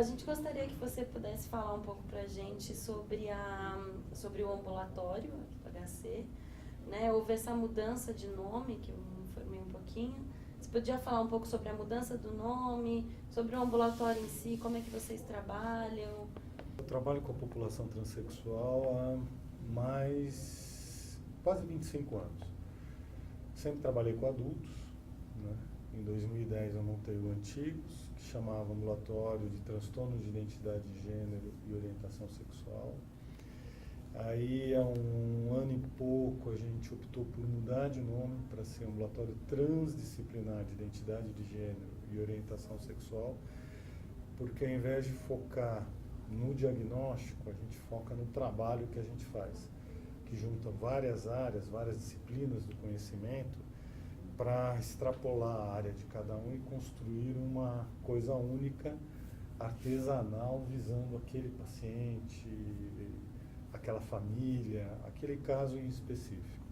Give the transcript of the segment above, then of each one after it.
A gente gostaria que você pudesse falar um pouco para a gente sobre o ambulatório aqui do HC, né? Houve essa mudança de nome, que eu me informei um pouquinho. Você podia falar um pouco sobre a mudança do nome, sobre o ambulatório em si, como é que vocês trabalham? Eu trabalho com a população transexual há quase 25 anos. Sempre trabalhei com adultos, né? Em 2010 eu montei o Antigos, que chamava Ambulatório de Transtornos de Identidade de Gênero e Orientação Sexual. Aí, há um ano e pouco, a gente optou por mudar de nome para ser Ambulatório Transdisciplinar de Identidade de Gênero e Orientação Sexual, porque ao invés de focar no diagnóstico, a gente foca no trabalho que a gente faz, que junta várias áreas, várias disciplinas do conhecimento, para extrapolar a área de cada um e construir uma coisa única, artesanal, visando aquele paciente, aquela família, aquele caso em específico.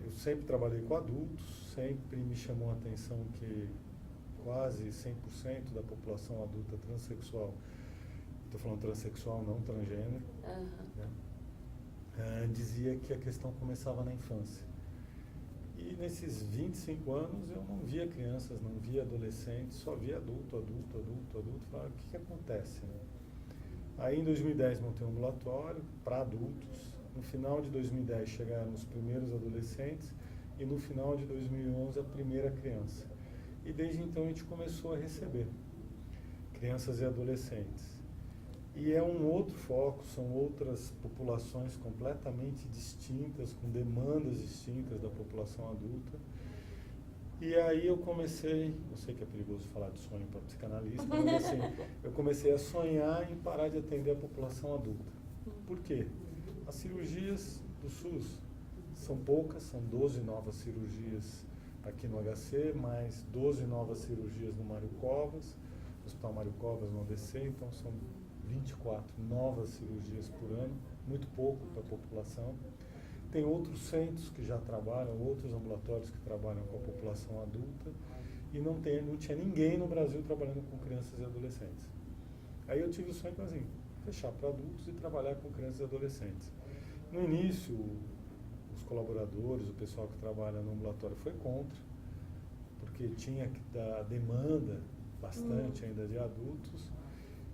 Eu sempre trabalhei com adultos, sempre me chamou a atenção que quase 100% da população adulta transexual, estou falando transexual, não transgênero, né, dizia que a questão começava na infância. E nesses 25 anos eu não via crianças, não via adolescentes, só via adulto. Falava, o que acontece, né? Aí em 2010 montei um ambulatório para adultos. No final de 2010 chegaram os primeiros adolescentes e no final de 2011 a primeira criança. E desde então a gente começou a receber crianças e adolescentes. E é um outro foco, são outras populações completamente distintas, com demandas distintas da população adulta. E aí eu comecei, eu sei que é perigoso falar de sonho para psicanalista, mas assim, eu comecei a sonhar em parar de atender a população adulta. Por quê? As cirurgias do SUS são poucas, são 12 novas cirurgias aqui no HC, mais 12 novas cirurgias no Mário Covas, no Hospital Mário Covas, no ABC, então são 24 novas cirurgias por ano, muito pouco para a população. Tem outros centros que já trabalham, outros ambulatórios que trabalham com a população adulta, e não tinha ninguém no Brasil trabalhando com crianças e adolescentes. Aí eu tive o sonho assim, fechar para adultos e trabalhar com crianças e adolescentes. No início, os colaboradores, o pessoal que trabalha no ambulatório foi contra, porque tinha que dar demanda bastante ainda de adultos.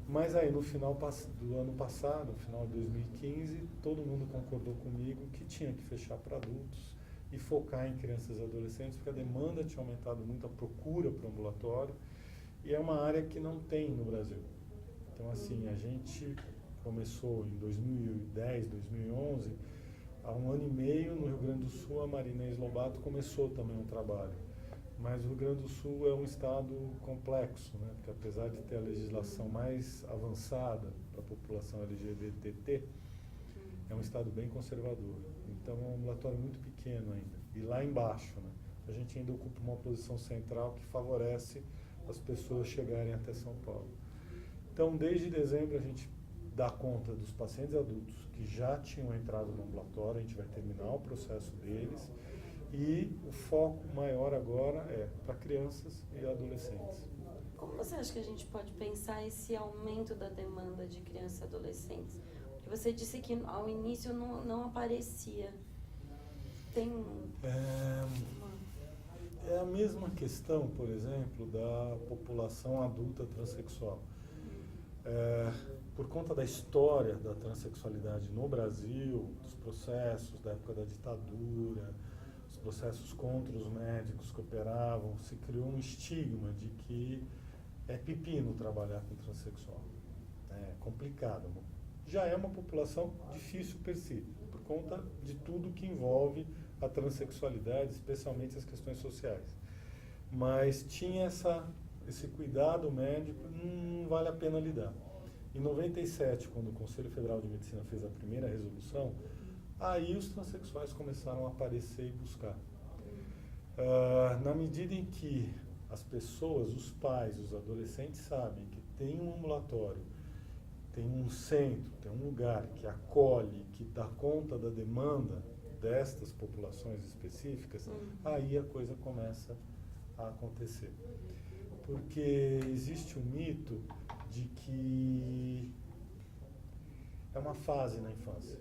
Mas aí no final do ano passado, no final de 2015, todo mundo concordou comigo que tinha que fechar para adultos e focar em crianças e adolescentes, porque a demanda tinha aumentado muito, a procura para o ambulatório, e é uma área que não tem no Brasil. Então assim, a gente começou em 2010, 2011, há um ano e meio no Rio Grande do Sul, a Marinês Lobato começou também um trabalho. Mas o Rio Grande do Sul é um estado complexo, né? Porque apesar de ter a legislação mais avançada para a população LGBT, é um estado bem conservador. Então é um ambulatório muito pequeno ainda. E lá embaixo, né? A gente ainda ocupa uma posição central que favorece as pessoas chegarem até São Paulo. Então, desde dezembro, a gente dá conta dos pacientes adultos que já tinham entrado no ambulatório, a gente vai terminar o processo deles. E o foco maior agora é para crianças e adolescentes. Como você acha que a gente pode pensar esse aumento da demanda de crianças e adolescentes? Porque você disse que ao início não aparecia. É a mesma questão, por exemplo, da população adulta transexual. Por conta da história da transexualidade no Brasil, dos processos da época da ditadura, processos contra os médicos que operavam, se criou um estigma de que é pepino trabalhar com transexual. É complicado. Já é uma população difícil per si, por conta de tudo que envolve a transexualidade, especialmente as questões sociais. Mas tinha esse cuidado médico, não vale a pena lidar. Em 97, quando o Conselho Federal de Medicina fez a primeira resolução, aí os transexuais começaram a aparecer e buscar. Na medida em que as pessoas, os pais, os adolescentes sabem que tem um ambulatório, tem um centro, tem um lugar que acolhe, que dá conta da demanda destas populações específicas, aí a coisa começa a acontecer. Porque existe um mito de que é uma fase na infância.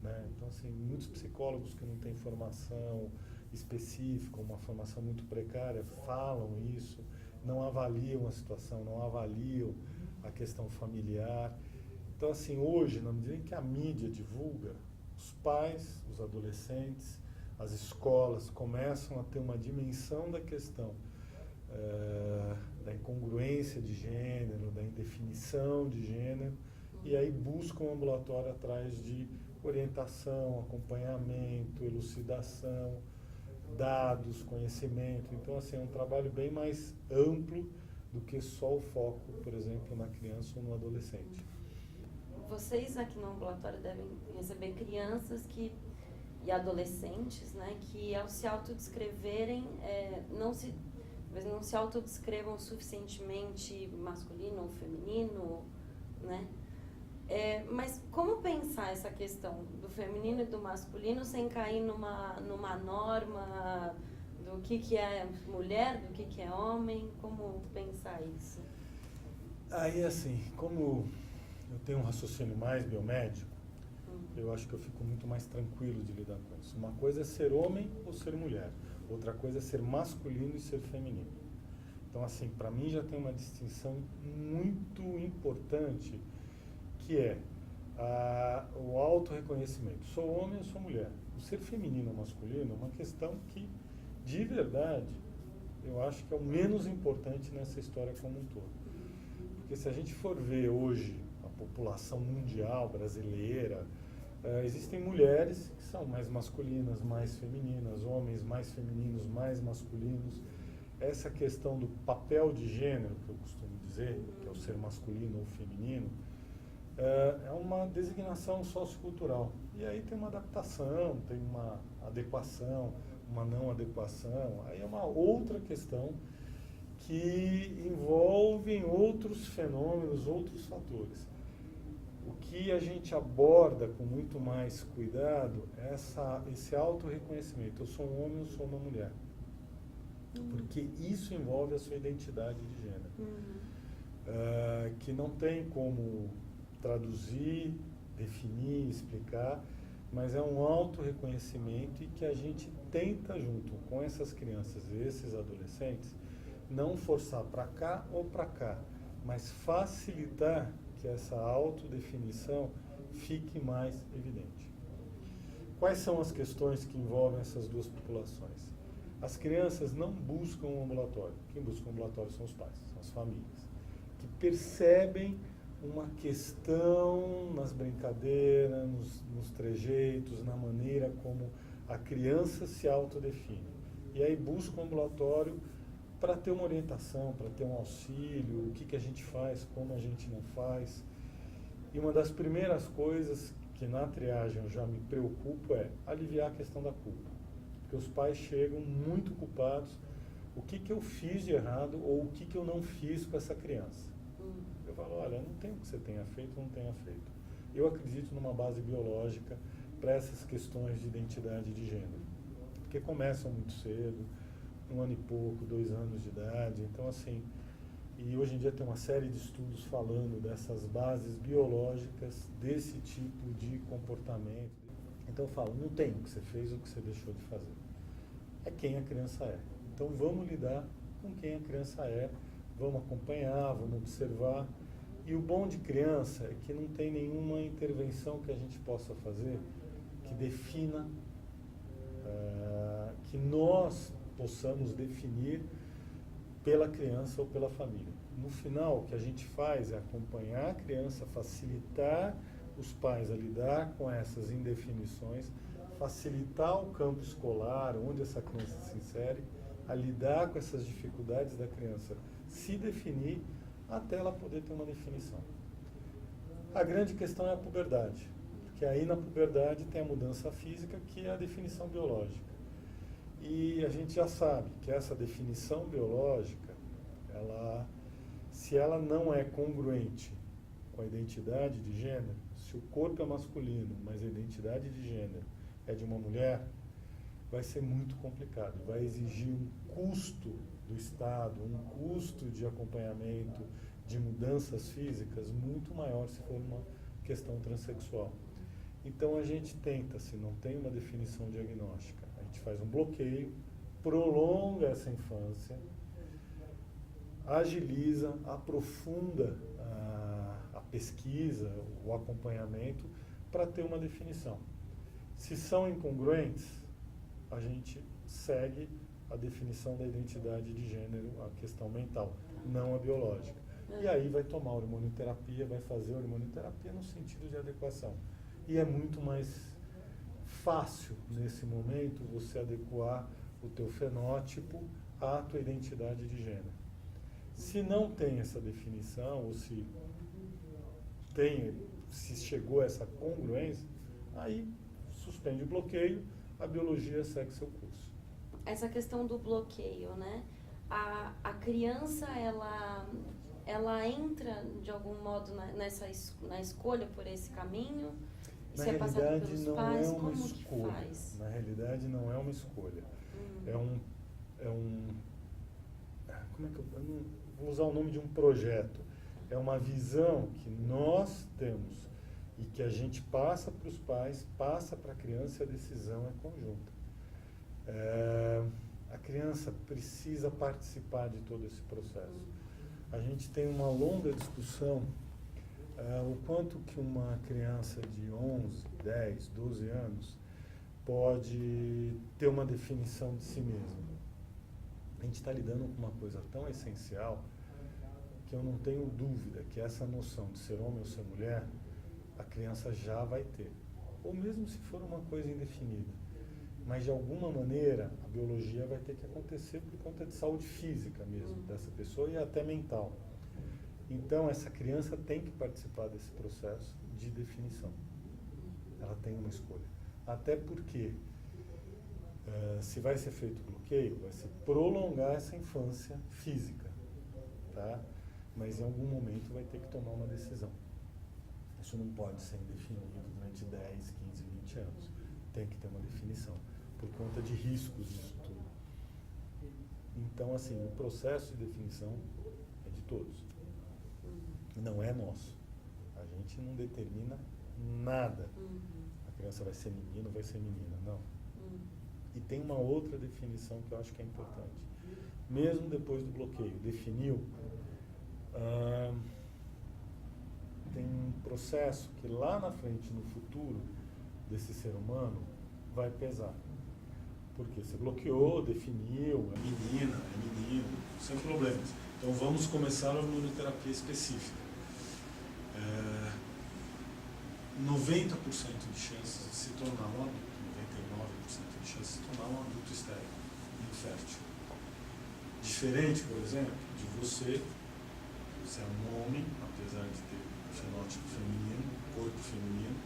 Né? Então, assim, muitos psicólogos que não têm formação específica, uma formação muito precária, falam isso, não avaliam a situação, não avaliam a questão familiar. Então, assim, hoje, na medida em que a mídia divulga, os pais, os adolescentes, as escolas começam a ter uma dimensão da questão da incongruência de gênero, da indefinição de gênero, e aí buscam um ambulatório atrás de orientação, acompanhamento, elucidação, dados, conhecimento. Então, assim, é um trabalho bem mais amplo do que só o foco, por exemplo, na criança ou no adolescente. Vocês aqui no ambulatório devem receber crianças e adolescentes, né, que ao se autodescreverem, talvez não se autodescrevam suficientemente masculino ou feminino, né? Mas como pensar essa questão do feminino e do masculino sem cair numa norma do que é mulher, do que é homem? Como pensar isso? Aí, assim, como eu tenho um raciocínio mais biomédico, eu acho que eu fico muito mais tranquilo de lidar com isso. Uma coisa é ser homem ou ser mulher, outra coisa é ser masculino e ser feminino. Então, assim, para mim já tem uma distinção muito importante, que é o autorreconhecimento. Sou homem ou sou mulher? O ser feminino ou masculino é uma questão que, de verdade, eu acho que é o menos importante nessa história como um todo. Porque se a gente for ver hoje a população mundial brasileira, existem mulheres que são mais masculinas, mais femininas, homens mais femininos, mais masculinos. Essa questão do papel de gênero, que eu costumo dizer, que é o ser masculino ou feminino, é uma designação sociocultural. E aí tem uma adaptação, tem uma adequação, uma não adequação. Aí é uma outra questão que envolve outros fenômenos, outros fatores. O que a gente aborda com muito mais cuidado é esse autorreconhecimento. Eu sou um homem, eu sou uma mulher. Porque isso envolve a sua identidade de gênero. Que não tem como traduzir, definir, explicar, mas é um autorreconhecimento e que a gente tenta, junto com essas crianças e esses adolescentes, não forçar para cá ou para cá, mas facilitar que essa autodefinição fique mais evidente. Quais são as questões que envolvem essas duas populações? As crianças não buscam um ambulatório. Quem busca um ambulatório são os pais, são as famílias, que percebem uma questão nas brincadeiras, nos trejeitos, na maneira como a criança se autodefine. E aí busca um ambulatório para ter uma orientação, para ter um auxílio, o que a gente faz, como a gente não faz. E uma das primeiras coisas que na triagem eu já me preocupo é aliviar a questão da culpa. Porque os pais chegam muito culpados, o que eu fiz de errado ou o que eu não fiz com essa criança. Eu falo, olha, não tem o que você tenha feito ou não tenha feito. Eu acredito numa base biológica para essas questões de identidade de gênero. Porque começam muito cedo, 1 ano e pouco, 2 anos de idade. Então, assim, e hoje em dia tem uma série de estudos falando dessas bases biológicas, desse tipo de comportamento. Então eu falo, não tem o que você fez ou o que você deixou de fazer. É quem a criança é. Então vamos lidar com quem a criança é, vamos acompanhar, vamos observar. E o bom de criança é que não tem nenhuma intervenção que a gente possa fazer que defina, que nós possamos definir pela criança ou pela família. No final, o que a gente faz é acompanhar a criança, facilitar os pais a lidar com essas indefinições, facilitar o campo escolar, onde essa criança se insere, a lidar com essas dificuldades da criança se definir até ela poder ter uma definição. A grande questão é a puberdade, porque aí na puberdade tem a mudança física, que é a definição biológica. E a gente já sabe que essa definição biológica, se ela não é congruente com a identidade de gênero, se o corpo é masculino, mas a identidade de gênero é de uma mulher, vai ser muito complicado. Vai exigir um custo do Estado, um custo de acompanhamento, de mudanças físicas muito maior se for uma questão transexual. Então a gente tenta, se não tem uma definição diagnóstica, a gente faz um bloqueio, prolonga essa infância, agiliza, aprofunda a pesquisa, o acompanhamento, para ter uma definição. Se são incongruentes, a gente segue a definição da identidade de gênero, a questão mental, não a biológica. E aí vai tomar hormonioterapia, vai fazer hormonioterapia no sentido de adequação. E é muito mais fácil, nesse momento, você adequar o teu fenótipo à tua identidade de gênero. Se não tem essa definição, ou se chegou a essa congruência, aí suspende o bloqueio, a biologia segue seu curso. Essa questão do bloqueio, né? A criança, ela entra, de algum modo, na escolha por esse caminho? Na Isso é passado realidade, pelos não pais? é uma Como escolha. que faz? Na realidade, não é uma escolha. Como é que eu não vou usar o nome de um projeto? É uma visão que nós temos e que a gente passa para os pais, passa para a criança e a decisão é conjunta. A criança precisa participar de todo esse processo. A gente tem uma longa discussão o quanto que uma criança de 11, 10, 12 anos pode ter uma definição de si mesma. A gente está lidando com uma coisa tão essencial que eu não tenho dúvida que essa noção de ser homem ou ser mulher, a criança já vai ter. Ou mesmo se for uma coisa indefinida. Mas, de alguma maneira, a biologia vai ter que acontecer por conta de saúde física mesmo dessa pessoa e até mental. Então, essa criança tem que participar desse processo de definição. Ela tem uma escolha. Até porque, se vai ser feito bloqueio, vai ser prolongar essa infância física, tá? Mas, em algum momento, vai ter que tomar uma decisão. Isso não pode ser indefinido durante 10, 15, 20 anos. Tem que ter uma definição, por conta de riscos disso tudo. Então, assim, o processo de definição é de todos. Não é nosso. A gente não determina nada. A criança vai ser menino, vai ser menina. Não. E tem uma outra definição que eu acho que é importante. Mesmo depois do bloqueio, definiu, tem um processo que lá na frente, no futuro desse ser humano, vai pesar. Porque você bloqueou, definiu, é menina, é menino, sem problemas. Então vamos começar a hormonioterapia específica. 90% de chances de se tornar um adulto, 99% de chances de se tornar um adulto estéril, infértil. Diferente, por exemplo, de você é um homem, apesar de ter fenótipo feminino, corpo feminino,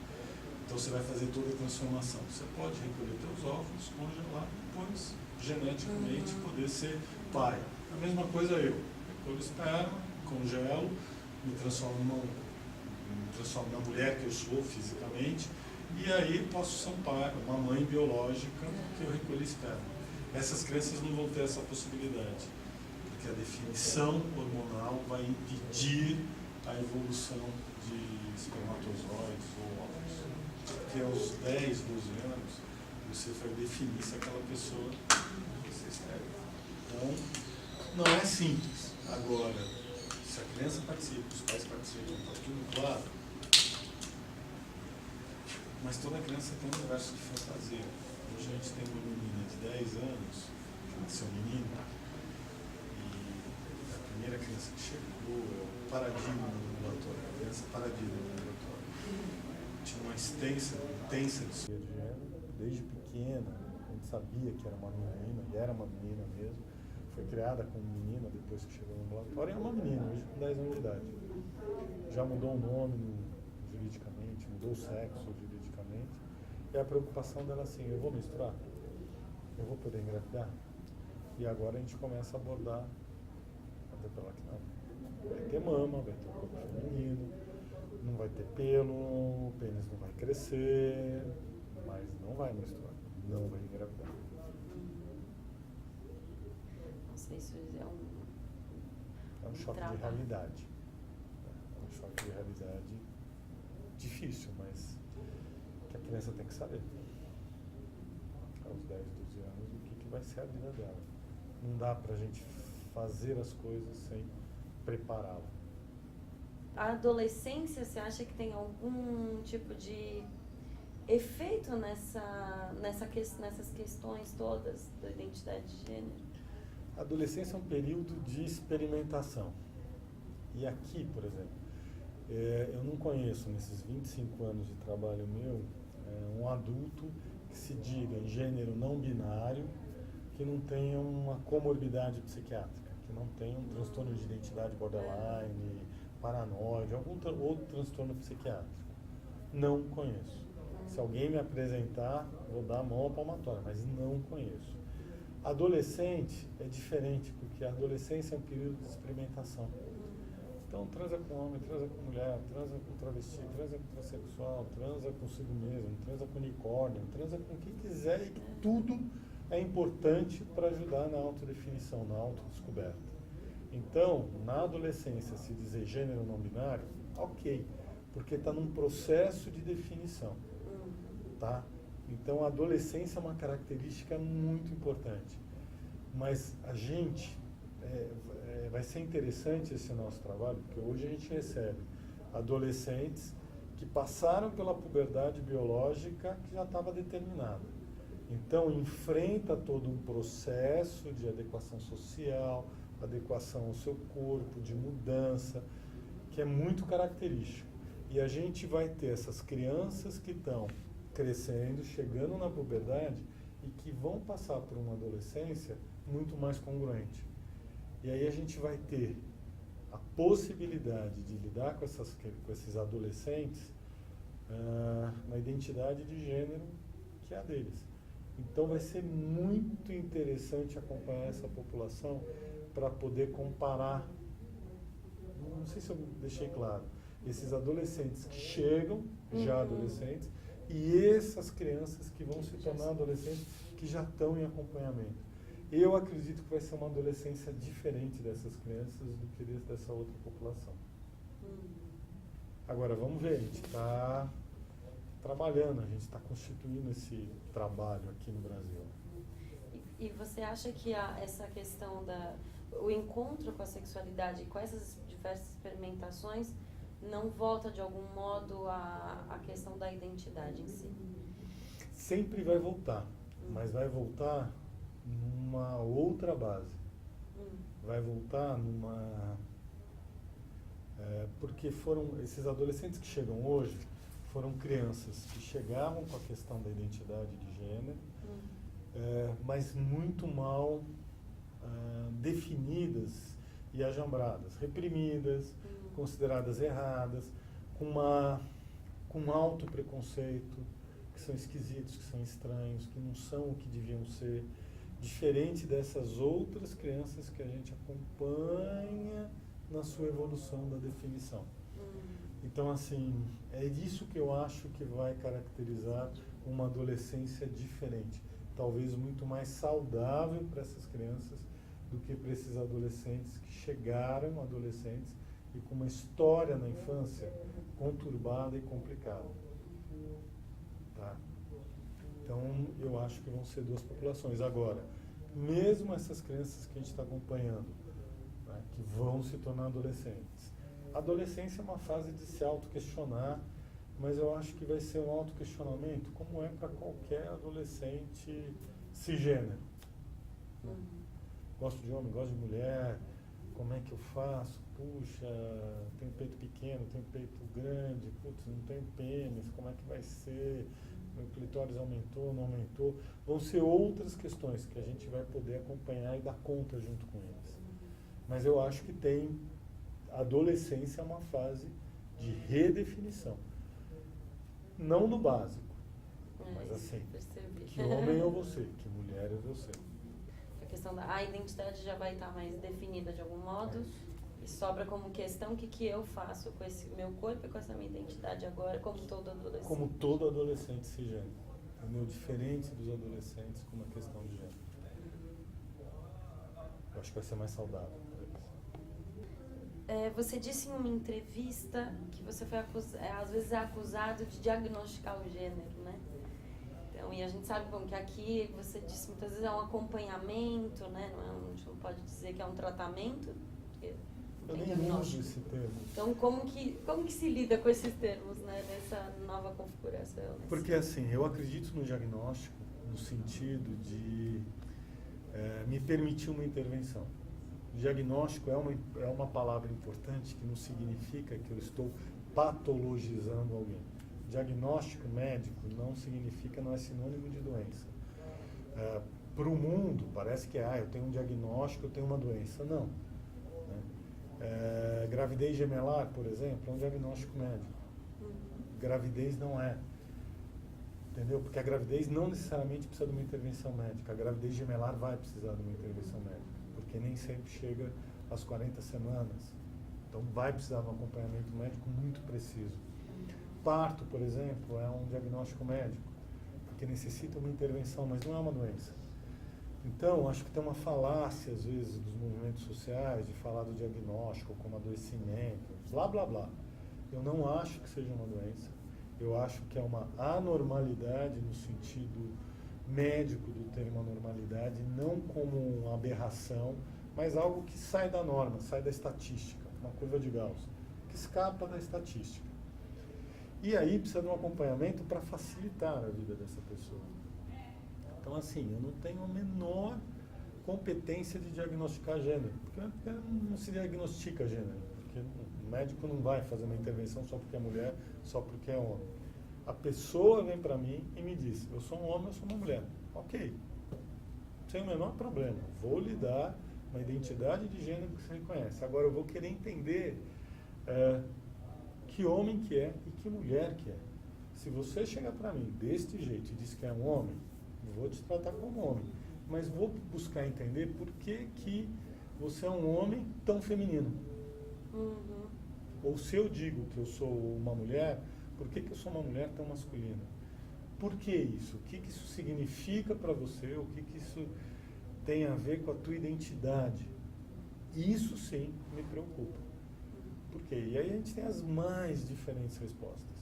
então você vai fazer toda a transformação. Você pode recolher seus óvulos, congelar, depois, geneticamente, poder ser pai. A mesma coisa eu. Recolho esperma, congelo, me transformo na mulher que eu sou fisicamente, e aí posso ser um pai, uma mãe biológica que eu recolhi esperma. Essas crianças não vão ter essa possibilidade, porque a definição hormonal vai impedir a evolução de espermatozoides ou óvulos. Porque aos 10, 12 anos, você vai definir se aquela pessoa vai ser estéril. Então, não é simples. Agora, se a criança participa, os pais participam, está tudo claro. Mas toda criança tem um universo de fantasia. Hoje a gente tem uma menina de 10 anos, que nasceu menino, e a primeira criança que chegou é o paradigma no ambulatório, a criança paradigma no ambulatório. Tinha uma intensa de gênero, desde pequena, a gente sabia que era uma menina, e era uma menina mesmo. Foi criada como menina depois que chegou no ambulatório, e é uma menina, hoje com 10 anos de idade. Já mudou o nome juridicamente, mudou o sexo juridicamente. E a preocupação dela assim, eu vou menstruar? Eu vou poder engravidar? E agora a gente começa a abordar, até pela que não. Vai ter mama, vai ter um corpo feminino, não vai ter pelo, o pênis não vai crescer, mas não vai menstruar, não vai engravidar. um choque de realidade. É um choque de realidade difícil, mas que a criança tem que saber. Aos 10, 12 anos, o que vai ser a vida dela. Não dá pra gente fazer as coisas sem prepará-la. A adolescência, você acha que tem algum tipo de efeito nessas questões todas da identidade de gênero? A adolescência é um período de experimentação. E aqui, por exemplo, eu não conheço, nesses 25 anos de trabalho meu, um adulto que se diga em gênero não binário, que não tenha uma comorbidade psiquiátrica, que não tenha um transtorno de identidade borderline, paranoide, algum outro transtorno psiquiátrico. Não conheço. Se alguém me apresentar, vou dar a mão à palmatória, mas não conheço. Adolescente é diferente, porque a adolescência é um período de experimentação. Então, transa com homem, transa com mulher, transa com travesti, transa com transexual, transa consigo mesmo, transa com unicórnio, transa com quem quiser, e que tudo é importante para ajudar na autodefinição, na autodescoberta. Então, na adolescência, se dizer gênero não binário, ok, porque está num processo de definição, tá? Então, a adolescência é uma característica muito importante. Mas a gente, vai ser interessante esse nosso trabalho, porque hoje a gente recebe adolescentes que passaram pela puberdade biológica que já estava determinada. Então, enfrenta todo um processo de adequação social, adequação ao seu corpo, de mudança, que é muito característico. E a gente vai ter essas crianças que estão crescendo, chegando na puberdade e que vão passar por uma adolescência muito mais congruente. E aí a gente vai ter a possibilidade de lidar com esses adolescentes na identidade de gênero que é a deles. Então vai ser muito interessante acompanhar essa população para poder comparar, não sei se eu deixei claro, esses adolescentes que chegam, já adolescentes, e essas crianças que vão se tornar adolescentes que já estão em acompanhamento. Eu acredito que vai ser uma adolescência diferente dessas crianças do que dessa outra população. Agora, vamos ver, a gente está trabalhando, a gente está constituindo esse trabalho aqui no Brasil. E você acha que essa questão o encontro com a sexualidade, com essas diversas experimentações, não volta de algum modo à questão da identidade em si? Sempre vai voltar, mas vai voltar numa outra base. Vai voltar porque esses adolescentes que chegam hoje foram crianças que chegavam com a questão da identidade de gênero, mas muito mal definidas e ajambradas, reprimidas, consideradas erradas, com alto preconceito, que são esquisitos, que são estranhos, que não são o que deviam ser, diferente dessas outras crianças que a gente acompanha na sua evolução da definição. Então, assim, é isso que eu acho que vai caracterizar uma adolescência diferente, talvez muito mais saudável para essas crianças do que para esses adolescentes que chegaram adolescentes e com uma história na infância conturbada e complicada. Tá? Então, eu acho que vão ser duas populações. Agora, mesmo essas crianças que a gente está acompanhando, né, que vão se tornar adolescentes, a adolescência é uma fase de se auto-questionar, mas eu acho que vai ser um auto-questionamento como é para qualquer adolescente cisgênero. Gosto de homem, gosto de mulher, como é que eu faço? Puxa, tenho peito pequeno, tenho peito grande, putz, não tenho pênis, como é que vai ser? Meu clitóris aumentou, não aumentou? Vão ser outras questões que a gente vai poder acompanhar e dar conta junto com eles. Mas eu acho que a adolescência é uma fase de redefinição. Não no básico, mas assim, percebi. que homem eu vou ser, que mulher eu vou ser. A questão a identidade já vai estar mais definida de algum modo, e sobra como questão o que eu faço com esse meu corpo e com essa minha identidade agora, como todo adolescente. Como todo adolescente cisgênero. Entendeu? Diferente dos adolescentes com uma questão de gênero. Eu acho que vai ser mais saudável. você disse em uma entrevista que você foi às vezes acusado de diagnosticar o gênero, né? Então, e a gente sabe bom, que aqui você disse muitas vezes é um acompanhamento, né? A gente não pode dizer que é um tratamento, porque eu nem uso esse termo. Então, como que se lida com esses termos, né, nessa nova configuração? Porque assim, eu acredito no diagnóstico no sentido de me permitir uma intervenção. Diagnóstico é uma palavra importante que não significa que eu estou patologizando alguém. Diagnóstico médico não é sinônimo de doença. Para o mundo, parece que eu tenho um diagnóstico, eu tenho uma doença. Não. Né? Gravidez gemelar, por exemplo, é um diagnóstico médico. Gravidez não é. Entendeu? Porque a gravidez não necessariamente precisa de uma intervenção médica. A gravidez gemelar vai precisar de uma intervenção médica, porque nem sempre chega às 40 semanas. Então vai precisar de um acompanhamento médico muito preciso. Parto, por exemplo, é um diagnóstico médico, porque necessita uma intervenção, mas não é uma doença. Então, acho que tem uma falácia, às vezes, dos movimentos sociais, de falar do diagnóstico como adoecimento, blá, blá, blá. Eu não acho que seja uma doença. Eu acho que é uma anormalidade no sentido médico do termo anormalidade, não como uma aberração, mas algo que sai da norma, sai da estatística, uma curva de Gauss, que escapa da estatística. E aí precisa de um acompanhamento para facilitar a vida dessa pessoa. Então, assim, eu não tenho a menor competência de diagnosticar gênero, porque não se diagnostica gênero, porque o médico não vai fazer uma intervenção só porque é mulher, só porque é homem. A pessoa vem para mim e me diz, eu sou um homem, eu sou uma mulher. Ok, sem o menor problema, vou lhe dar uma identidade de gênero que você reconhece. Agora eu vou querer entender que homem que é e que mulher que é. Se você chegar para mim deste jeito e diz que é um homem, eu vou te tratar como homem, mas vou buscar entender por que você é um homem tão feminino. Uhum. Ou se eu digo que eu sou uma mulher, por que eu sou uma mulher tão masculina? Por que isso? O que isso significa para você? O que isso tem a ver com a tua identidade? Isso sim me preocupa. Por quê? E aí a gente tem as mais diferentes respostas.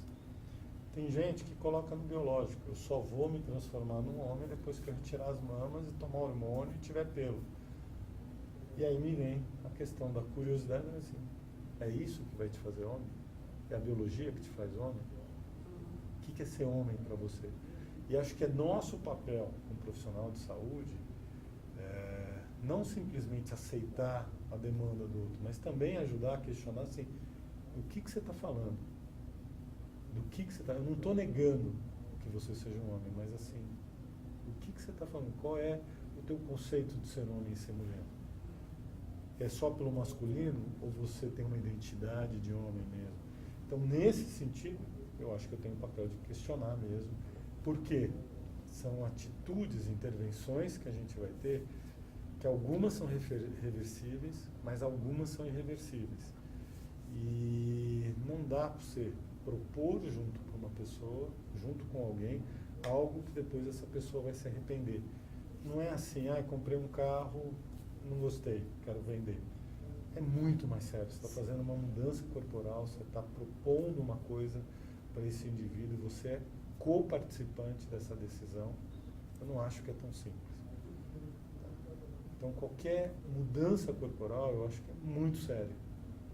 Tem gente que coloca no biológico, eu só vou me transformar num homem depois que eu retirar as mamas e tomar hormônio e tiver pelo. E aí me vem a questão da curiosidade, assim, é isso que vai te fazer homem? É a biologia que te faz homem? O que é ser homem para você? E acho que é nosso papel como profissional de saúde não simplesmente aceitar a demanda do outro, mas também ajudar a questionar assim, o que você está falando? Do que você está... Eu não estou negando que você seja um homem, mas assim, o que você está falando? Qual é o teu conceito de ser homem e ser mulher? É só pelo masculino ou você tem uma identidade de homem mesmo? Então, nesse sentido, eu acho que eu tenho o papel de questionar mesmo, porque são atitudes, intervenções que a gente vai ter, que algumas são reversíveis, mas algumas são irreversíveis. E não dá para você propor junto com uma pessoa, junto com alguém, algo que depois essa pessoa vai se arrepender. Não é assim, comprei um carro, não gostei, quero vender. É muito mais sério, você está fazendo uma mudança corporal, você está propondo uma coisa para esse indivíduo, você é co-participante dessa decisão. Eu não acho que é tão simples. Então, qualquer mudança corporal, eu acho que é muito sério.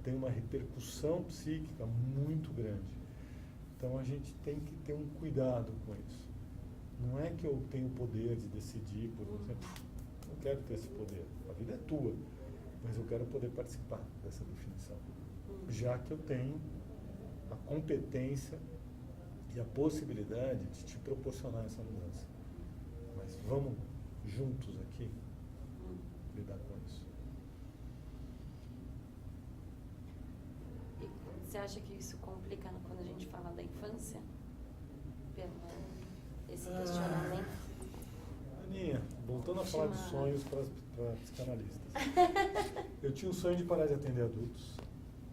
Tem uma repercussão psíquica muito grande. Então, a gente tem que ter um cuidado com isso. Não é que eu tenho o poder de decidir, por exemplo, não quero ter esse poder. A vida é tua, mas eu quero poder participar dessa definição. Já que eu tenho a competência e a possibilidade de te proporcionar essa mudança. Mas vamos juntos aqui lidar com isso. E você acha que isso complica quando a gente fala da infância? Esse questionamento? Aninha, voltando a falar de sonhos para psicanalistas. Eu tinha um sonho de parar de atender adultos,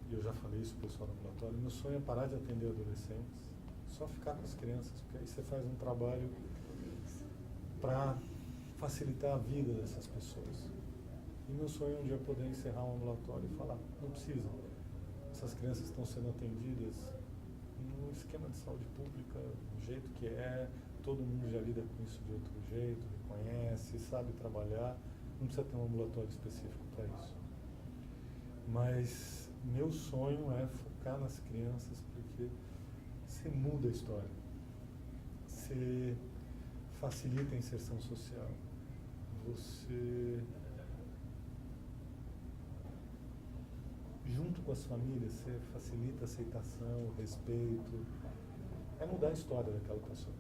e eu já falei isso para o pessoal no ambulatório. Meu sonho é parar de atender adolescentes, só ficar com as crianças, porque aí você faz um trabalho para facilitar a vida dessas pessoas. E meu sonho é um dia poder encerrar um ambulatório e falar, não precisa. essas crianças estão sendo atendidas no esquema de saúde pública, do jeito que é, todo mundo já lida com isso de outro jeito, reconhece, sabe trabalhar, não precisa ter um ambulatório específico para isso. Mas meu sonho é focar nas crianças, porque você muda a história, você facilita a inserção social, você, junto com as famílias, você facilita a aceitação, o respeito, é mudar a história daquela pessoa.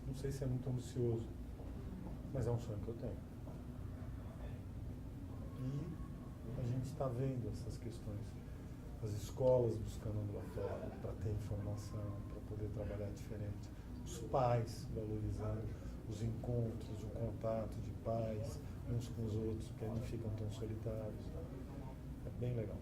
Não sei se é muito ambicioso, mas é um sonho que eu tenho. E a gente está vendo essas questões. As escolas buscando ambulatório para ter informação, para poder trabalhar diferente. Os pais valorizando os encontros, o contato de pais uns com os outros, que aí não ficam tão solitários. É bem legal.